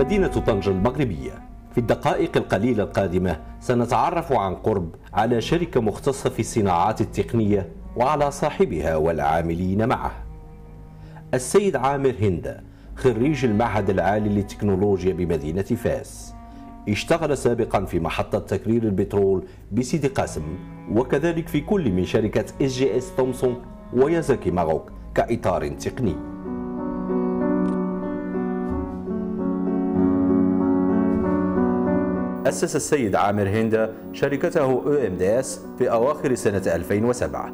مدينة طنجة المغربية. في الدقائق القليلة القادمة سنتعرف عن قرب على شركة مختصة في الصناعات التقنية وعلى صاحبها والعاملين معه. السيد عامر هندة خريج المعهد العالي للتكنولوجيا بمدينة فاس، اشتغل سابقا في محطة تكرير البترول بسيدي قاسم، وكذلك في كل من شركة SGS تومسون ويازاكي ماروك كإطار تقني. أسس السيد عامر هندة شركته EMDS في أواخر سنة 2007،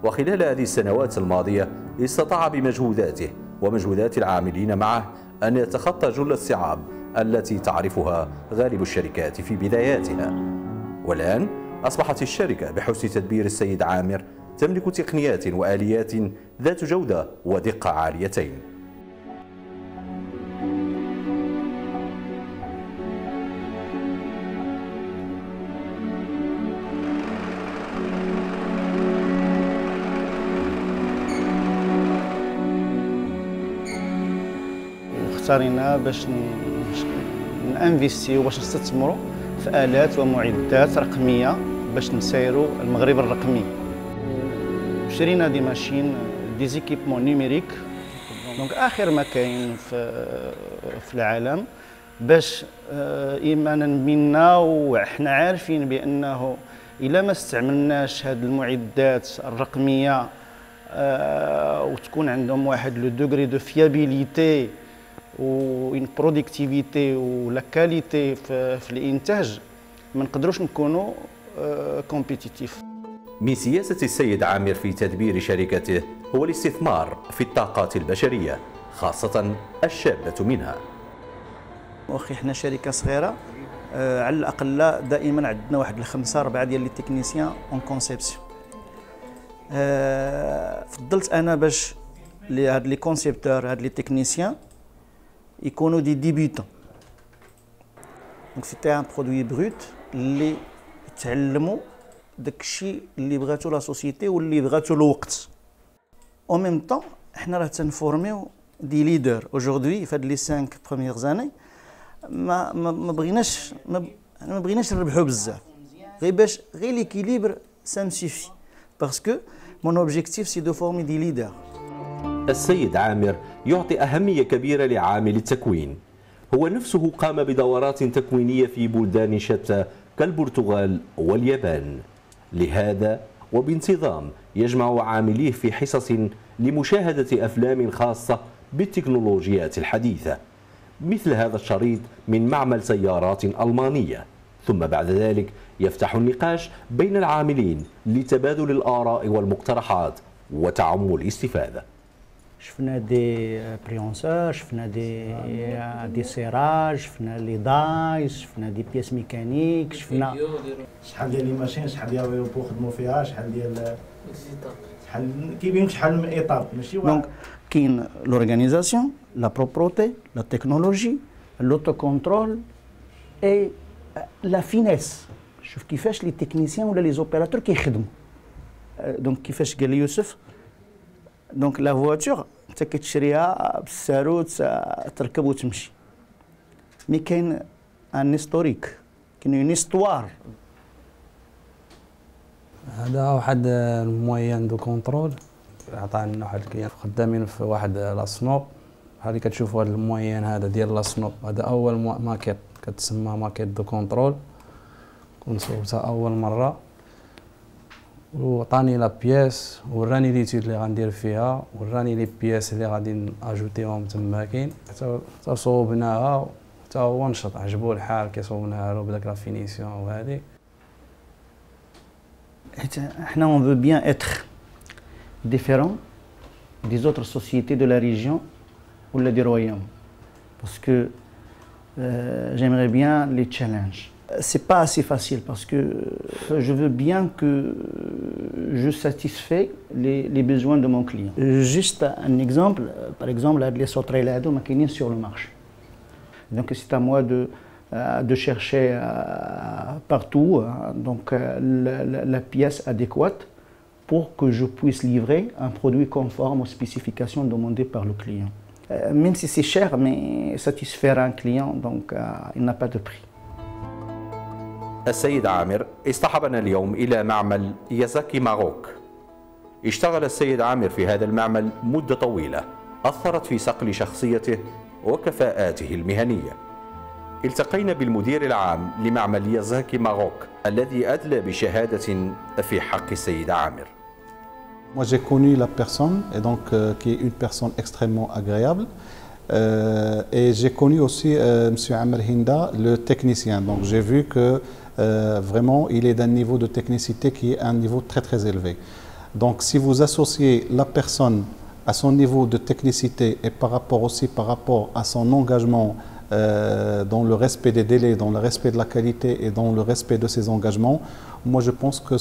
وخلال هذه السنوات الماضية استطاع بمجهوداته ومجهودات العاملين معه أن يتخطى جل الصعاب التي تعرفها غالب الشركات في بداياتها. والآن أصبحت الشركة بحسن تدبير السيد عامر تملك تقنيات وآليات ذات جودة ودقة عاليتين. اختارينا باش نانفيستيو باش نستثمروا في آلات ومعدات رقمية باش نسيروا المغرب الرقمي. شرينا دي ماشين دي زيكيبمون نيميريك، دونك آخر ما كاين في العالم، باش إيمانا منا وإحنا عارفين بأنه إلا ما استعملناش هاد المعدات الرقمية وتكون عندهم واحد لو دوغري دو فيابيليتي وين برودكتيفيتي ولا كاليتي في الانتاج، ما نقدروش نكونوا كومبيتيتيف. من سياسة السيد عامر في تدبير شركته هو الاستثمار في الطاقات البشرية، خاصة الشابة منها. واخي احنا شركة صغيرة، على الأقل دائما عندنا واحد 5-4 ديال لي تكنيسيان اون كونسيبسيون. فضلت أنا باش هاد لي كونسيبتور هاد لي تكنيسيان يكونوا دي ديبيوتون، دونك سيتي ان برودوي بروت اللي يتعلموا داكشي اللي بغاتو لا سوسيتي واللي بغاتو الوقت. او ميم طون حنا راه تنفورميو دي ليدر اوجوردي في هاد لي 5 بروميير زاني. ما بغيناش نربحوا بزاف، غير ليكيليبر سا مسيفي، باسكو مون اوبجيكتيف سي دو فورمي دي ليدر. السيد عامر يعطي أهمية كبيرة لعامل التكوين، هو نفسه قام بدورات تكوينية في بلدان شتى كالبرتغال واليابان. لهذا وبانتظام يجمع عامليه في حصص لمشاهدة أفلام خاصة بالتكنولوجيات الحديثة، مثل هذا الشريط من معمل سيارات ألمانية، ثم بعد ذلك يفتح النقاش بين العاملين لتبادل الآراء والمقترحات وتعم الاستفادة. شفنا دي بريونسور، شفنا دي سيراج، شفنا لي دايس، شفنا دي بياس ميكانيك، شفنا شحال ديال لي ماشين، شحال ديال الروبو خدموا فيها، شحال ديال كاين شحال من ايطاب ماشي واحد. دونك كاين لورغانيزاسيون، لا بروبروتي، لا تكنولوجي، لوتو كونترول اي لا فينيس. شوف كيفاش لي تكنيسيان ولا لي زوبيراتور كيخدموا. دونك كيفاش قال لي يوسف، دونك لا فواتور انت كتشريها بالساروت تركب وتمشي، مي كاين ان هيستوريك، كاين اون هيستوار. هذا واحد الموين دو كونترول عطانا واحد الكليان خدامين في واحد لاسنوب. هذه كتشوفوا هذا الموين هذا ديال لاسنوب، هذا اول ماكيت كتسمى ماكيت دو كونترول، كنت صوبتها اول مره وعطاني لا بياس وراني ليتود اللي غندير فيها، وراني لي بياس اللي غادي ناجوتيهم تماكين، حتى صوبناها حتى هو نشط عجبو الحال كي صوبناها له بداك لا فينيسيون وهذه. احنا on veut bien être différent des autres sociétés de la région ou du royaume, parce que j'aimerais bien les challenges. C'est pas assez facile parce que je veux bien que je satisfais les besoins de mon client. Juste un exemple, par exemple, les sauterelles à dos sur le marché. Donc c'est à moi de chercher partout donc la pièce adéquate pour que je puisse livrer un produit conforme aux spécifications demandées par le client. même si c'est cher, mais satisfaire un client, donc il n'a pas de prix. السيد عامر اصطحبنا اليوم إلى معمل يازاكي ماروك. اشتغل السيد عامر في هذا المعمل مدة طويلة أثرت في صقل شخصيته وكفاءاته المهنية. التقينا بالمدير العام لمعمل يازاكي ماروك الذي أدلى بشهادة في حق السيد عامر. Moi j'ai connu la personne et donc qui est une personne extrêmement agréable et j'ai connu aussi monsieur Amer Hinda, le technicien. Donc j'ai vu que vraiment il est d'un niveau de technicité qui est un niveau très très élevé. Donc si vous associez la personne à son niveau de technicité et par rapport à son engagement dans le respect des délais, dans le respect de la qualité et dans le respect de ses engagements, moi je pense que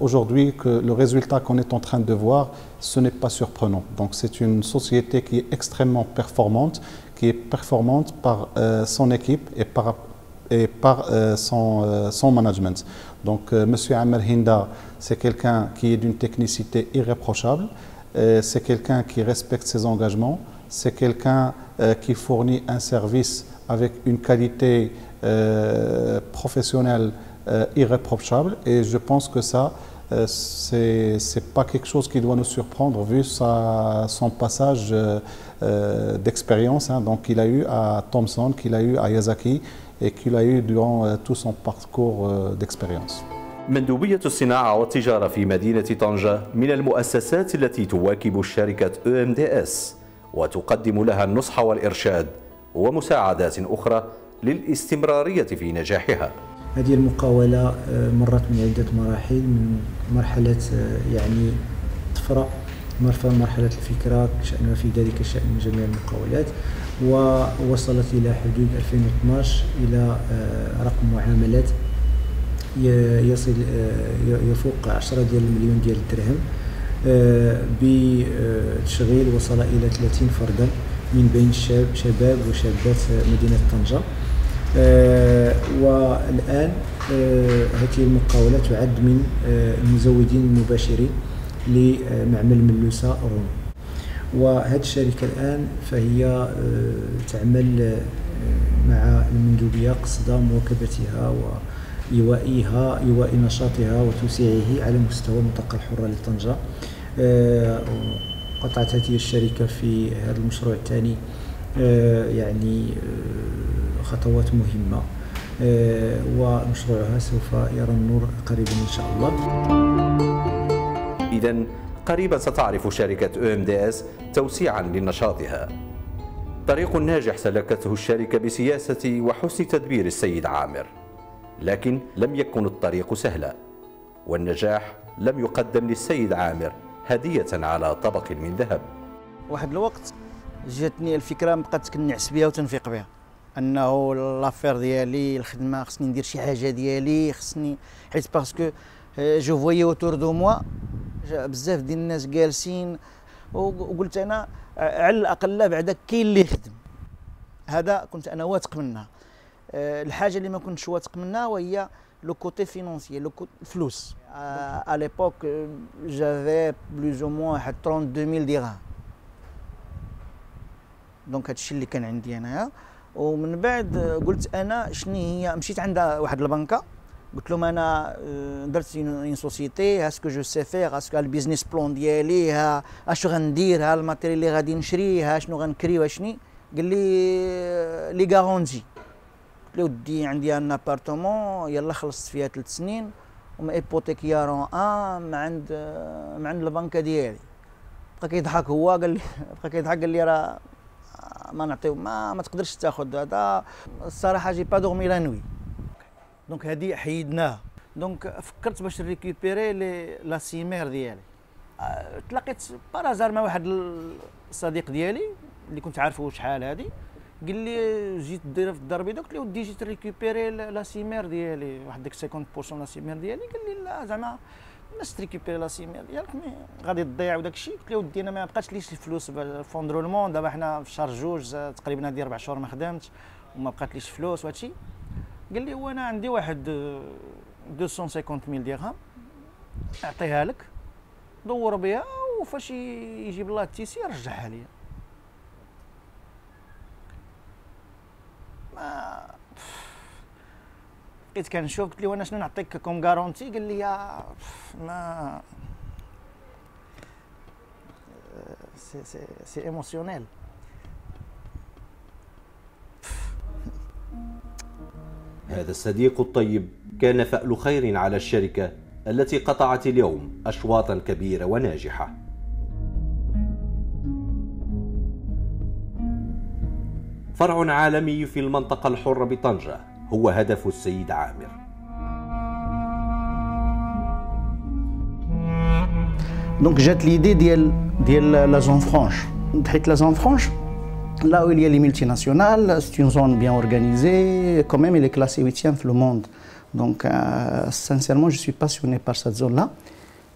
aujourd'hui que le résultat qu'on est en train de voir, ce n'est pas surprenant. Donc c'est une société qui est extrêmement performante, par son équipe et par son management. Donc monsieur Amer Hinda, c'est quelqu'un qui est d'une technicité irréprochable, c'est quelqu'un qui respecte ses engagements, c'est quelqu'un qui fournit un service avec une qualité professionnelle irréprochable et je pense que ça, c'est pas quelque chose qui doit nous surprendre vu son passage d'expérience hein, donc qu'il a eu à Thomson, qu'il a eu à Yazaki et qu'il a eu durant tout son parcours d'expérience. مندوبية الصناعة والتجارة في مدينة طنجة من المؤسسات التي تواكب شركة EMDS وتقدم لها النصح والإرشاد ومساعدات أخرى للاستمرارية في نجاحها. هذه المقاولة مرت من عدة مراحل، من مرحلة يعني طفرة، مرحلة الفكرة شأنها في ذلك الشأن من جميع المقاولات، ووصلت إلى حدود 2012 إلى رقم معاملات يصل يفوق 10 مليون ديال الدرهم بتشغيل وصل إلى 30 فردا من بين شباب وشابات مدينة طنجة. والآن هذه المقاولة تعد من المزودين المباشرين لمعمل ملوسة روم. وهذه الشركة الآن فهي تعمل مع المندوبية قصد مواكبتها وإيواء نشاطها وتوسيعه على مستوى المنطقة الحرة لطنجة. قطعت هذه الشركة في هذا المشروع الثاني يعني خطوات مهمة ومشروعها سوف يرى النور قريبا إن شاء الله. إذن قريبا ستعرف شركة EMDS توسيعا لنشاطها. طريق ناجح سلكته الشركة بسياسة وحسن تدبير السيد عامر، لكن لم يكن الطريق سهلا، والنجاح لم يقدم للسيد عامر هدية على طبق من ذهب. واحد الوقت جاتني الفكرة بقيت كنعس بها وتنفيق بها، انه لافير ديالي الخدمة خصني ندير شي حاجة ديالي، خصني حيت باسكو جو فويي اوتور دو موا بزاف ديال الناس جالسين، وقلت انا على الاقل بعدا كاين اللي يخدم. هذا كنت انا واثق منها. الحاجه اللي ما كنتش واثق منها وهي لو كوتي فينونسيي، الفلوس. ا ليبوك جافي بلوز او موان واحد 32000 درهم، دونك هادشي اللي كان عندي انايا. ومن بعد قلت انا شنو هي، مشيت عند واحد البنكه قلت لهم انا درت اون سوسيتي، هاسكو جو سي فيغ، هاسكو البيزنس بلون ديالي، ها اشنو غندير، ها الماتيريال اللي غادي نشري، ها شنو غنكري واشني. قال لي غارونتي. قلت له ودي عندي ان ابارتمون يلا خلصت فيها 3 سنين وما ايبوتيكيا رون ما عند البنكه ديالي. بقى كيضحك هو، قال لي راه ما نعطيو، ما تقدرش تاخذ هذا. الصراحه جي با دورمي لا نوي، دونك هذه حيدناها. دونك فكرت باش نريكوبيري لا سيمير ديالي. تلاقيت بارازار مع واحد الصديق ديالي اللي كنت عارفه شحال هادي، قال لي جيت دايره في الدار البيضاء. قلت له ودي جيت ريكوبيري لا سيمير ديالي، واحد ديك 50% لا سيمير ديالي. قال لي لا زعما الناس تريكوبيري لا سيمير ديالك غادي تضيع وداك الشيء. قلت له ودي انا ما بقاتش ليش الفلوس فوندرولمون، دابا حنا في شهر 2 تقريبا هادي 4 شهور ما خدمتش وما بقات ليش فلوس وهادشي. قال لي وانا عندي واحد 250000 درهم اعطيها لك دور بها، وفاش يجيب الله التيسير رجعها لي. بقيت كنشوف قلت له وانا شنو نعطيك كوم غارونتي، قال لي ما سي ايموسيونيل. هذا الصديق الطيب كان فأل خير على الشركة التي قطعت اليوم أشواطا كبيرة وناجحة. فرع عالمي في المنطقة الحرة بطنجة هو هدف السيد عامر. دونك جات ليدي ديال لا زون فرانش، حيت لا زون فرانش là où il y a les multinationales, c'est une zone bien organisée, quand même elle est classée 8e dans le monde. Donc sincèrement je suis passionné par cette zone-là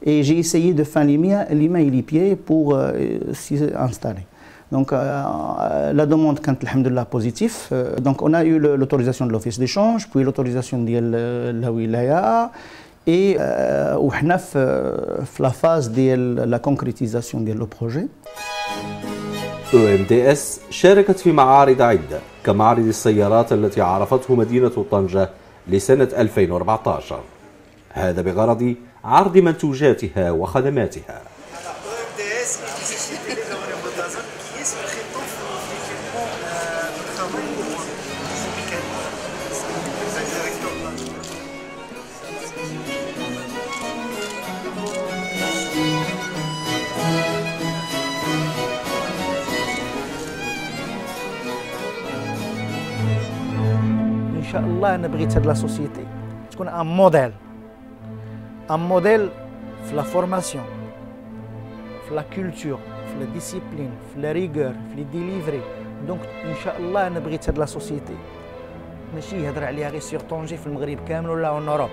et j'ai essayé de faire les mains et les pieds pour s'y installer. Donc la demande quand alhamdoulilah positif, donc on a eu l'autorisation de l'office d'échange, puis l'autorisation de la wilaya et on est dans la phase de la concrétisation du projet. OMDS شاركت في معارض عدة كمعرض السيارات التي عرفته مدينة طنجة لسنة 2014، هذا بغرض عرض منتوجاتها وخدماتها. ان شاء الله انا بغيت هاد لا سوسيتي تكون ان موديل في لا فورماسيون، في لا كولتور، في لا ديسيبلين، في لا ريغور، في لي ديليفري. دونك ان شاء الله انا بغيت هاد لا سوسيتي ماشي يهضر عليها غير سيغ طونجي في المغرب كامل ولا اون اوروب.